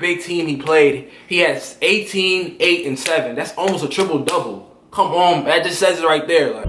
big team he played, he has 18, 8, and 7. That's almost a triple-double. Come on, that just says it right there. Like.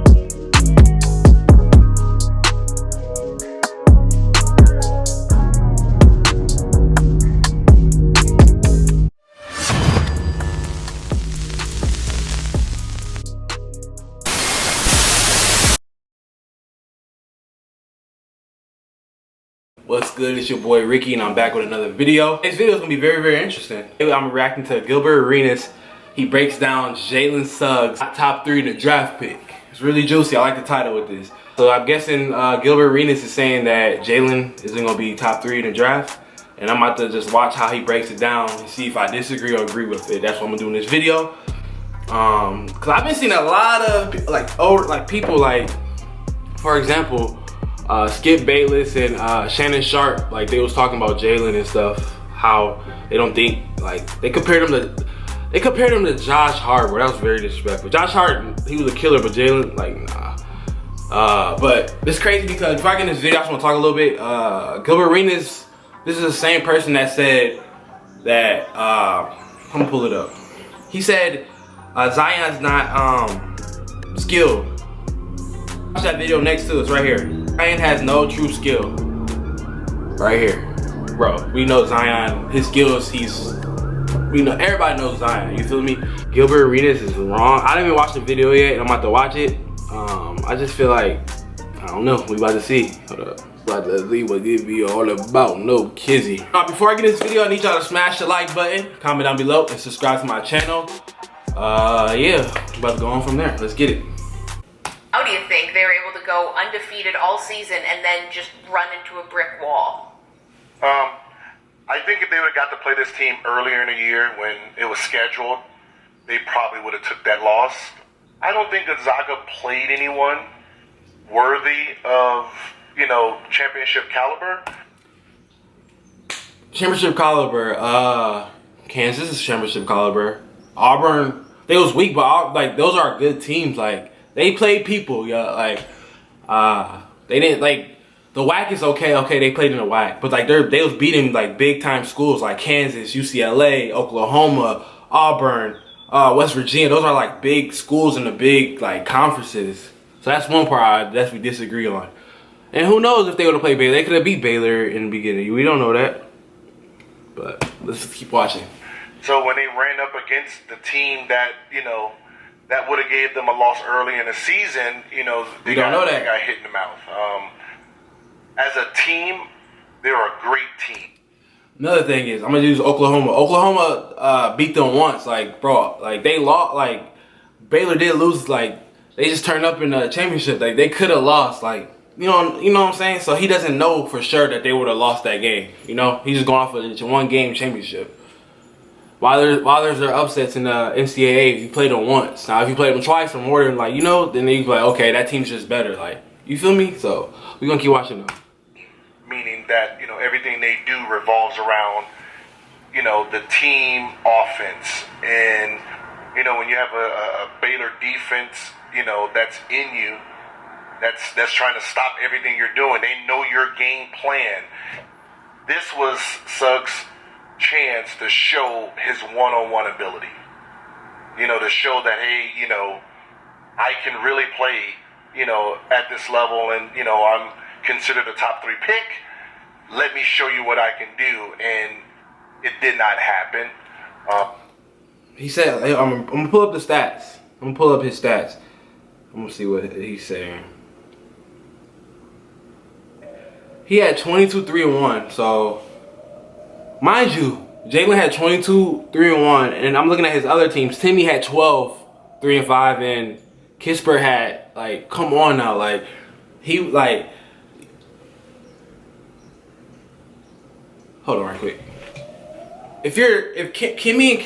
What's good? It's your boy Ricky, and I'm back with another video. This video is gonna be very, very interesting. I'm reacting to Gilbert Arenas. He breaks down Jalen Suggs' top 3 in the draft pick. It's really juicy. I like the title with this. So I'm guessing Gilbert Arenas is saying that Jalen isn't gonna be top 3 in the draft, and I'm about to just watch how he breaks it down and see if I disagree or agree with it. That's what I'm gonna do in this video. Cause I've been seeing a lot of people like, for example, Skip Bayless and Shannon Sharp, like they was talking about Jalen and stuff, how they don't think, like they compared him to Josh Hart, where that was very disrespectful. Josh Hart, he was a killer, but Jalen, like, nah. But it's crazy because before I get in this video, I just want to talk a little bit. Gilbert Arenas, this is the same person that said that, I'm gonna pull it up. He said Zion's not skilled. Watch that video next to us right here. Zion has no true skill. Right here. Bro, we know Zion, his skills, everybody knows Zion, you feel me? Gilbert Arenas is wrong. I didn't even watch the video yet, and I'm about to watch it. I just feel like, I don't know, we about to see. Hold up. About to see what it be all about, no kizzy. Before I get this video, I need y'all to smash the like button, comment down below, and subscribe to my channel. Yeah, about to go on from there. Let's get it. How do you think they were able to go undefeated all season and then just run into a brick wall? I think if they would have got to play this team earlier in the year when it was scheduled, they probably would have took that loss. I don't think Gonzaga played anyone worthy of, championship caliber. Championship caliber, Kansas is championship caliber. Auburn, they was weak, but like those are good teams. Like they played people, yeah. Like they didn't like. The WAC is okay, they played in the WAC, but like they was beating like big time schools like Kansas, UCLA, Oklahoma, Auburn, West Virginia. Those are like big schools in the big like conferences. So that's one part I definitely disagree on. And who knows if they would have played Baylor? They could have beat Baylor in the beginning. We don't know that, but let's just keep watching. So when they ran up against the team that that would have gave them a loss early in the season, they got hit in the mouth. As a team, they're a great team. Another thing is, I'm gonna use Oklahoma. Oklahoma beat them once, like bro, like they lost. Like Baylor did lose. Like they just turned up in the championship. Like they could have lost. Like you know what I'm saying. So he doesn't know for sure that they would have lost that game. He's just going off of a one-game championship. While there's their upsets in the NCAA, if you played them once. Now if you played them twice or more than then you be like, okay, that team's just better. Like you feel me? So we're gonna keep watching them. Meaning that, everything they do revolves around, the team offense. And, when you have a Baylor defense, that's in you, that's trying to stop everything you're doing. They know your game plan. This was Suggs' chance to show his one-on-one ability. To show that, hey, I can really play, at this level, and, I'm considered a top 3 pick. Let me show you what I can do, and it did not happen. He said, hey, I'm gonna pull up the stats. I'm gonna pull up his stats. I'm gonna see what he's saying. He had 22, 3, and 1. So, mind you, Jalen had 22, 3, and 1, and I'm looking at his other teams. Timmy had 12, 3, and 5, and Kispert had, like, come on now, like, hold on right quick. If Timmy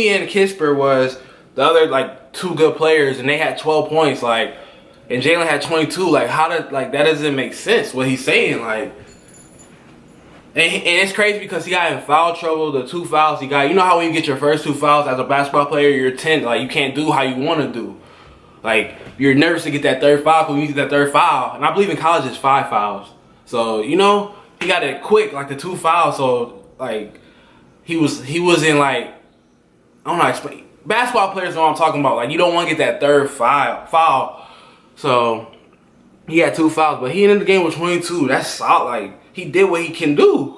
and Kispert was the other like 2 good players and they had 12 points, like, and Jalen had 22, like that doesn't make sense what he's saying, like. And it's crazy because he got in foul trouble, the 2 fouls he got. You know how when you get your first 2 fouls as a basketball player, you're 10, like you can't do how you want to do. Like you're nervous to get that 3rd foul when you get that 3rd foul. And I believe in college it's 5 fouls. So, he got it quick, like the 2 fouls. So like he was in like, I don't know how to explain. Basketball players know what I'm talking about. Like, you don't want to get that third foul. So he had 2 fouls, but he ended the game with 22. That's solid. Like, he did what he can do.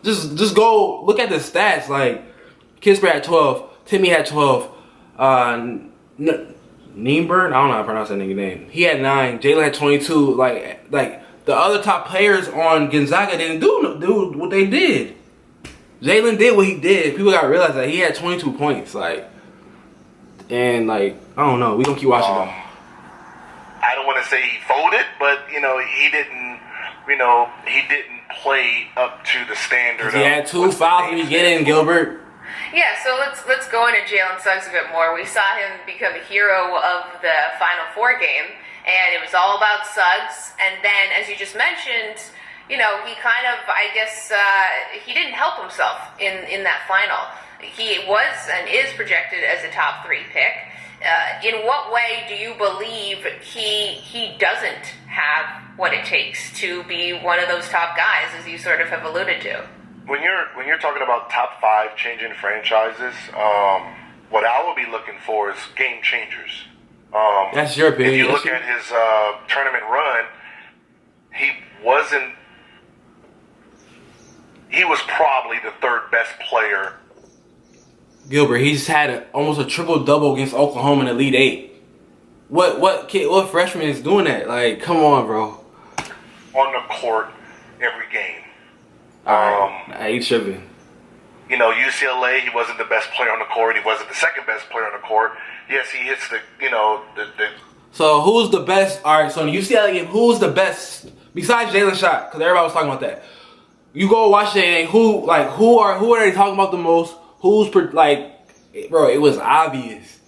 Just go look at the stats. Like, Kisper had 12, Timmy had 12, Nienberg, I don't know how to pronounce that nigga name. He had 9. Jalen had 22. Like the other top players on Gonzaga didn't do what they did. Jalen did what he did. People gotta realize that he had 22 points. Like, and like, I don't know. We gonna keep watching though. I don't want to say he folded, but he didn't play up to the standard. He had 2 fouls in the beginning, Gilbert. Yeah, so let's go into Jalen Suggs a bit more. We saw him become a hero of the Final Four game, and it was all about Suggs. And then, as you just mentioned, he kind of, I guess, he didn't help himself in that final. He was and is projected as a top 3 pick. In what way do you believe he doesn't have what it takes to be one of those top guys, as you sort of have alluded to? When you're talking about top 5 changing franchises, what I will be looking for is game changers. That's your opinion. If you look at his tournament run, he was probably the 3rd best player. Gilbert, he just had almost a triple-double against Oklahoma in the Elite 8. What freshman is doing that? Like, come on, bro. On the court every game. I ain't tripping. UCLA, he wasn't the best player on the court. He wasn't the 2nd best player on the court. Yes, he hits the. So who's the best? All right, so in the UCLA game, who's the best besides Jalen shot? Because everybody was talking about that. You go watch it, and who are they talking about the most? Bro, it was obvious.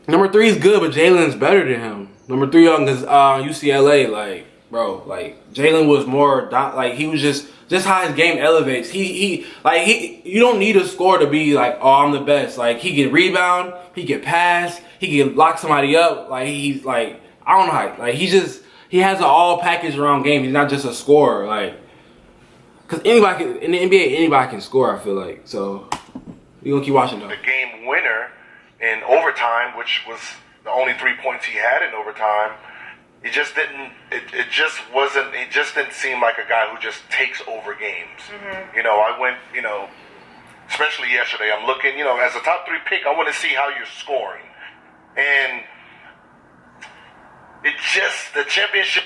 Number 3 is good, but Jalen's better than him. Number 3 on UCLA, Jalen was more he was just how his game elevates. You don't need a score to be like, oh, I'm the best. Like, he can rebound, he can pass, he can lock somebody up. Like, he's like, I don't know how. Like, he has an all package around game. He's not just a scorer. Like, because anybody in the NBA, anybody can score. I feel like. So we gonna keep watching though. The game winner in overtime, which was the only 3 points he had in overtime. It just didn't seem like a guy who just takes over games. Mm-hmm. I went, especially yesterday, I'm looking, as a top 3 pick, I want to see how you're scoring. And the championship.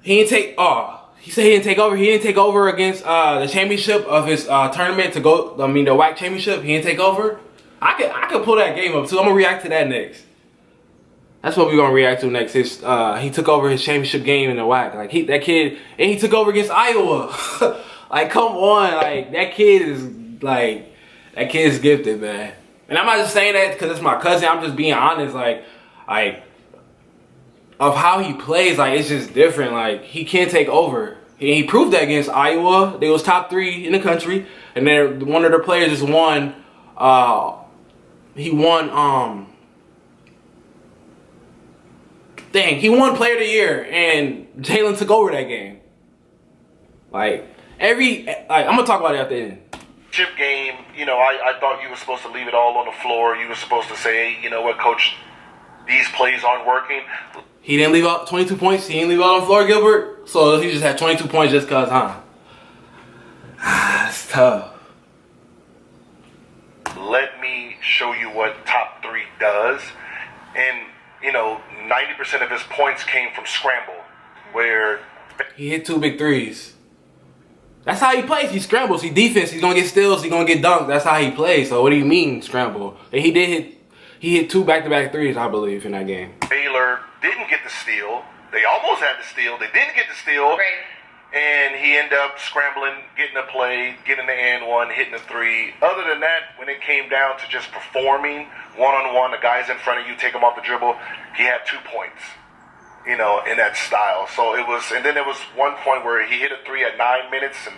He said he didn't take over. He didn't take over against the championship of his tournament the WAC championship. He didn't take over. I could pull that game up too. I'm gonna react to that next. That's what we're gonna react to next. Is he took over his championship game in the WAC. Like, that kid, and he took over against Iowa. Like, come on, like, that kid is gifted, man. And I'm not just saying that because it's my cousin. I'm just being honest, like of how he plays. Like, it's just different. Like, he can't take over. He proved that against Iowa. They was top 3 in the country, and then one of their players just won. He won. He won Player of the Year, and Jalen took over that game. I'm gonna talk about it at the end. Chip game, I thought you were supposed to leave it all on the floor. You were supposed to say, hey, you know what, coach, these plays aren't working. He didn't leave out 22 points. He didn't leave out on the floor, Gilbert. So he just had 22 points just cause, It's tough. Let me show you what top 3 does. And 90% of his points came from scramble, where he hit 2 big threes. That's how he plays. He scrambles. He defense. He's gonna get steals. He's gonna get dunked. That's how he plays. So what do you mean scramble? And he hit 2 back-to-back threes, I believe, in that game. Baylor didn't get the steal. They almost had the steal. They didn't get the steal. Right. And he ended up scrambling, getting a play, getting the and one, hitting a 3. Other than that, when it came down to just performing one-on-one, the guys in front of you, take him off the dribble, he had 2 points, in that style. So it was, and then there was one point where he hit a 3 at 9 minutes and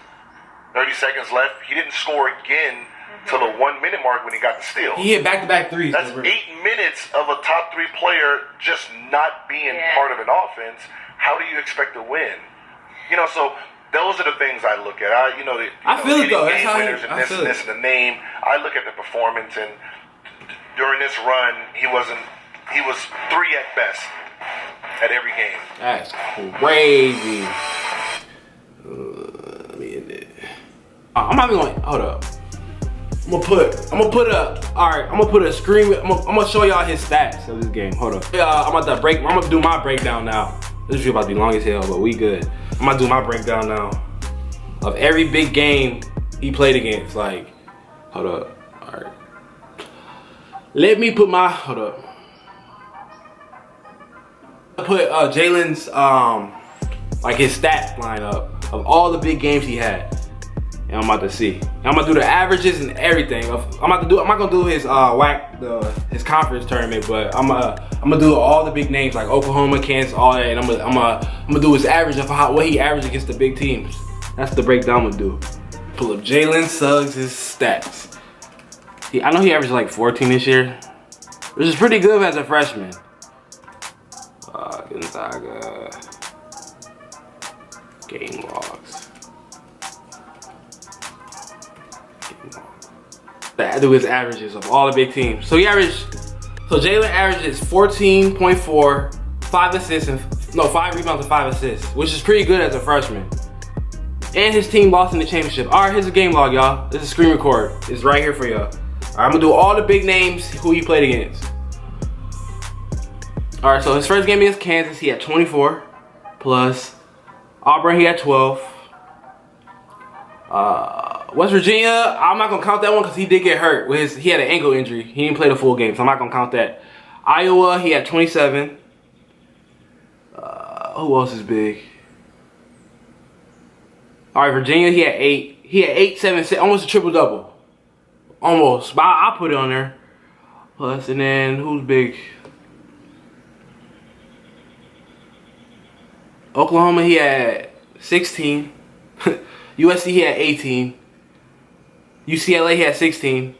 30 seconds left. He didn't score again till the 1 minute mark when he got the steal. He hit back-to-back threes. That's 8 minutes of a top 3 player just not being part of an offense. How do you expect to win? So those are the things I look at. I feel it though. That's how winners and this and the name. I look at the performance, and during this run, he was 3 at best at every game. That's crazy. Let me end it. I'm not even going. Hold up. I'm gonna put a screen. I'm gonna show y'all his stats of this game. Hold up. I'm gonna do my breakdown now. This video about to be long as hell, but we good. I'm gonna do my breakdown now of every big game he played against. Like, hold up. All right. Let me put my, hold up. I put Jalen's like his stat line up of all the big games he had. And I'm about to see. I'm gonna do the averages and everything. I'm not gonna do his his conference tournament, but I'm gonna do all the big names like Oklahoma, Kansas, all that, and I'm gonna do his average of what he averaged against the big teams. That's the breakdown I'm gonna do. Pull up Jalen Suggs' stats. I know he averaged like 14 this year, which is pretty good as a freshman. Gonzaga game logs. That do his averages of all the big teams. So Jalen averages 14.4, 5 assists and 5 rebounds and 5 assists, which is pretty good as a freshman. And his team lost in the championship. All right, here's a game log, y'all. This is a screen record. It's right here for y'all. All right, I'm gonna do all the big names who he played against. All right, so his first game against Kansas, he had 24 plus. Auburn, he had 12. West Virginia, I'm not gonna count that one because he did get hurt. He had an ankle injury. He didn't play the full game, so I'm not gonna count that. Iowa, he had 27. Who else is big? All right, Virginia, he had 8. He had 8, 7, 6, almost a triple double. Almost, but I'll put it on there. Plus, and then who's big? Oklahoma, he had 16. USC, he had 18. UCLA, he had 16.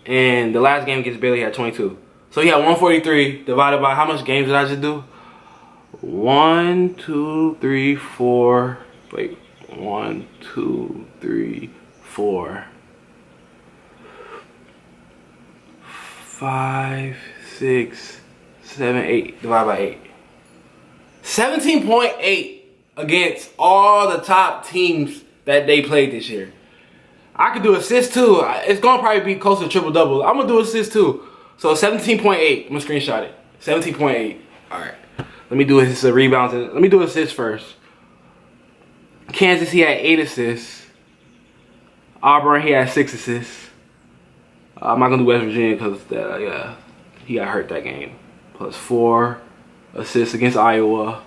And the last game against Baylor, he had 22. So he had 143 divided by how much games did I just do? 1, 2, 3, 4. Wait, 1, 2, 3, 4. 5, 6, 7, 8. Divided by 8. 17.8 against all the top teams that they played this year. I could do assists too. It's gonna probably be close to triple double. I'm gonna do assists too. So 17.8. I'm gonna screenshot it. 17.8. All right. Let me do his rebounds. Let me do assists first. Kansas, he had 8 assists. Auburn, he had 6 assists. I'm not gonna do West Virginia because he got hurt that game. Plus 4 assists against Iowa.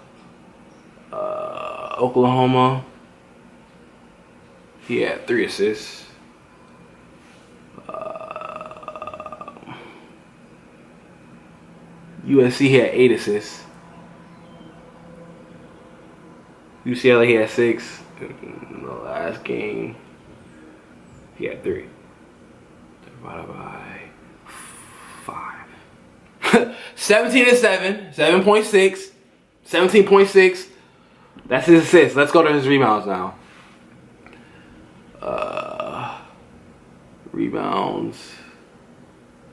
Oklahoma, he had 3 assists. USC, he had 8 assists. UCLA, he had 6. In the last game, he had 3. Divided by 5. 17 and 7, 7.6, 17.6. That's his assists. Let's go to his rebounds now. Rebounds.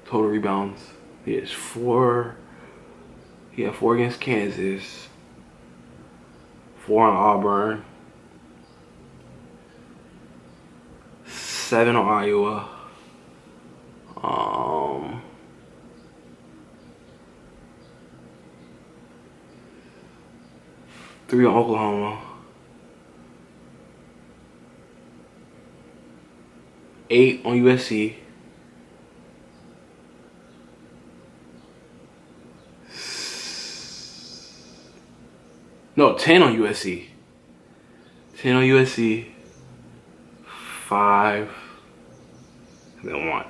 Total rebounds. He has 4. He had 4 against Kansas. 4 on Auburn. 7 on Iowa. 3 on Oklahoma. 8 on USC. 10 on USC. 10 on USC. 5. And then 1.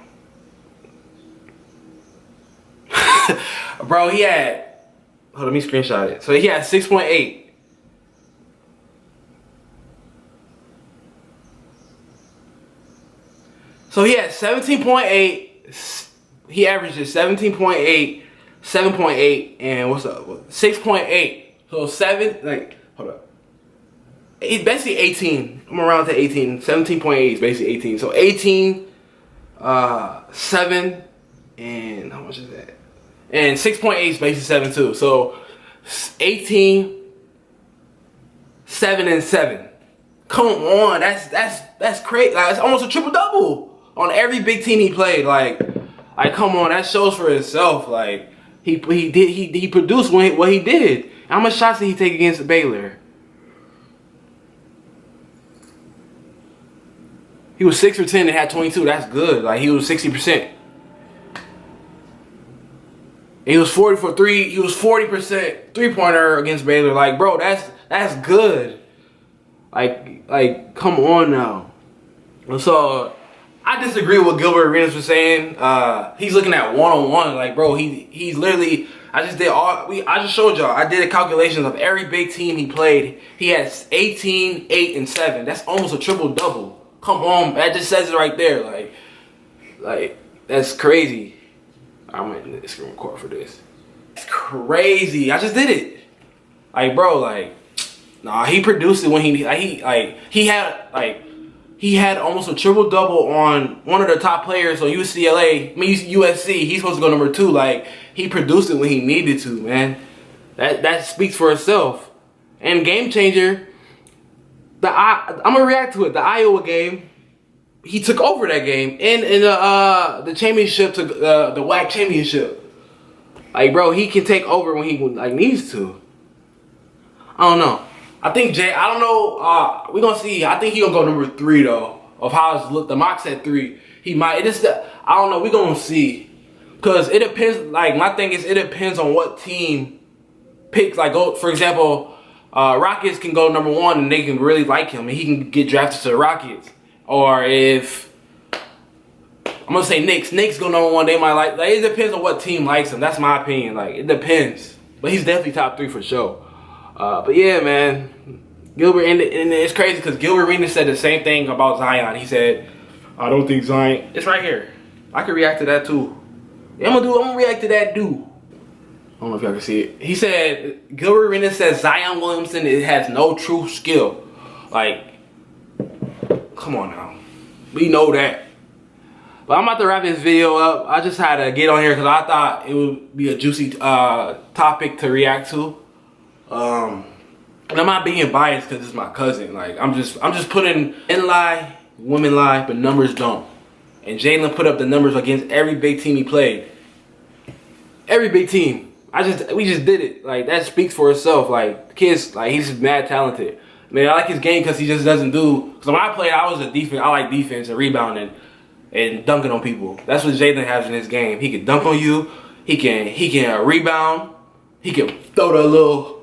Bro, he had... Hold on, let me screenshot it. So he had 6.8. So he had 17.8. He averages 17.8, 7.8, and what's up? 6.8. So 7, like, hold up. He's basically 18. I'm around to 18. 17.8 is basically 18. So 18, 7, and how much is that? And 6.8 is basically 7 too. So 18, 7, and 7. Come on, that's crazy. Like, it's almost a triple double on every big team he played. Like come on, that shows for itself. Like he produced what he did. How much shots did he take against Baylor? He was 6 for 10 and had 22. That's good. Like, he was 60%. He was 40 for 3. He was 40% three-pointer against Baylor. Like, bro, that's good. Like, come on now. So I disagree with what Gilbert Arenas was saying. He's looking at one-on-one. Like, bro, he's literally. I just showed y'all. I did a calculation of every big team he played. He has 18, 8, and 7. That's almost a triple double. Come on, that just says it right there. Like that's crazy. I'm in the screen record for this. It's crazy. I just did it. Like, bro, like, nah, he produced it when he had almost a triple double on one of the top players on UCLA. I mean USC. He's supposed to go number 2. Like, he produced it when he needed to, man. That speaks for itself. And game changer. I'm gonna react to it. The Iowa game, he took over that game in the championship, to the WAC championship. Like, bro, he can take over when he needs to. I don't know. I don't know. We gonna see. I think he gonna go number 3 though. Of how it's looked. The mock said 3. He might. I don't know. We gonna see. Cause it depends. Like, my thing is, it depends on what team picks. Like, for example. Rockets can go number 1 and they can really like him and he can get drafted to the Rockets. Or if I'm gonna say Knicks go number 1, they might like it depends on what team likes him. That's my opinion. Like, it depends. But he's definitely top 3 for sure. But yeah, man, Gilbert, and it's crazy because Gilbert Arenas said the same thing about Zion. He said, I don't think Zion. It's right here. I can react to that too. I'm gonna react to that dude. I don't know if y'all can see it. He said, Gilbert Arenas says Zion Williamson has no true skill. Like, come on now. We know that. But I'm about to wrap this video up. I just had to get on here because I thought it would be a juicy topic to react to. And I'm not being biased because it's my cousin. Like, I'm just putting men lie, women lie, but numbers don't. And Jalen put up the numbers against every big team he played. Every big team. We just did it. Like, that speaks for itself. Like, the kid's, like, he's just mad talented. Man, I like his game because he just doesn't do. Because when I played, I was a defense. I like defense and rebounding and dunking on people. That's what Jalen has in his game. He can dunk on you. He can rebound. He can throw the little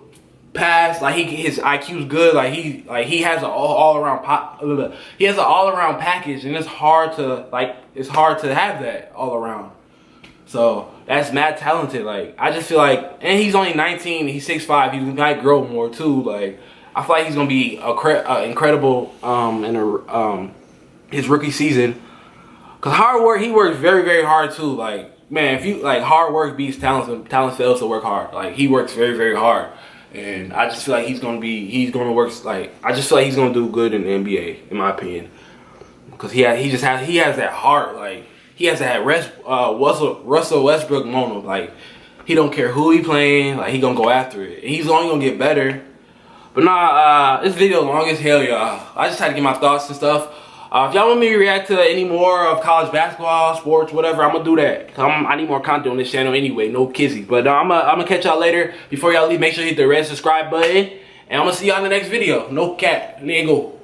pass. Like, his IQ's good. Like, he has an all around package, and it's hard to have that all around. So that's mad talented. Like, I just feel like, and he's only 19. He's 6'5". He might grow more too. Like, I feel like he's gonna be incredible in his rookie season. Cause hard work, he works very, very hard too. Like, man, if you like, hard work beats talent, and talent fails to work hard. Like, he works very, very hard, and I just feel like he's gonna work. Like, I just feel like he's gonna do good in the NBA, in my opinion. Cause he has that heart. Like, he has that Russell Westbrook moment. Like, he don't care who he playing. Like, he gonna go after it. And he's only gonna get better. But nah, this video long as hell, y'all. I just had to get my thoughts and stuff. If y'all want me to react to any more of college basketball, sports, whatever, I'm gonna do that. I need more content on this channel anyway. No kizzy. But I'm gonna catch y'all later. Before y'all leave, make sure you hit the red subscribe button. And I'm gonna see y'all in the next video. No cap. Let go.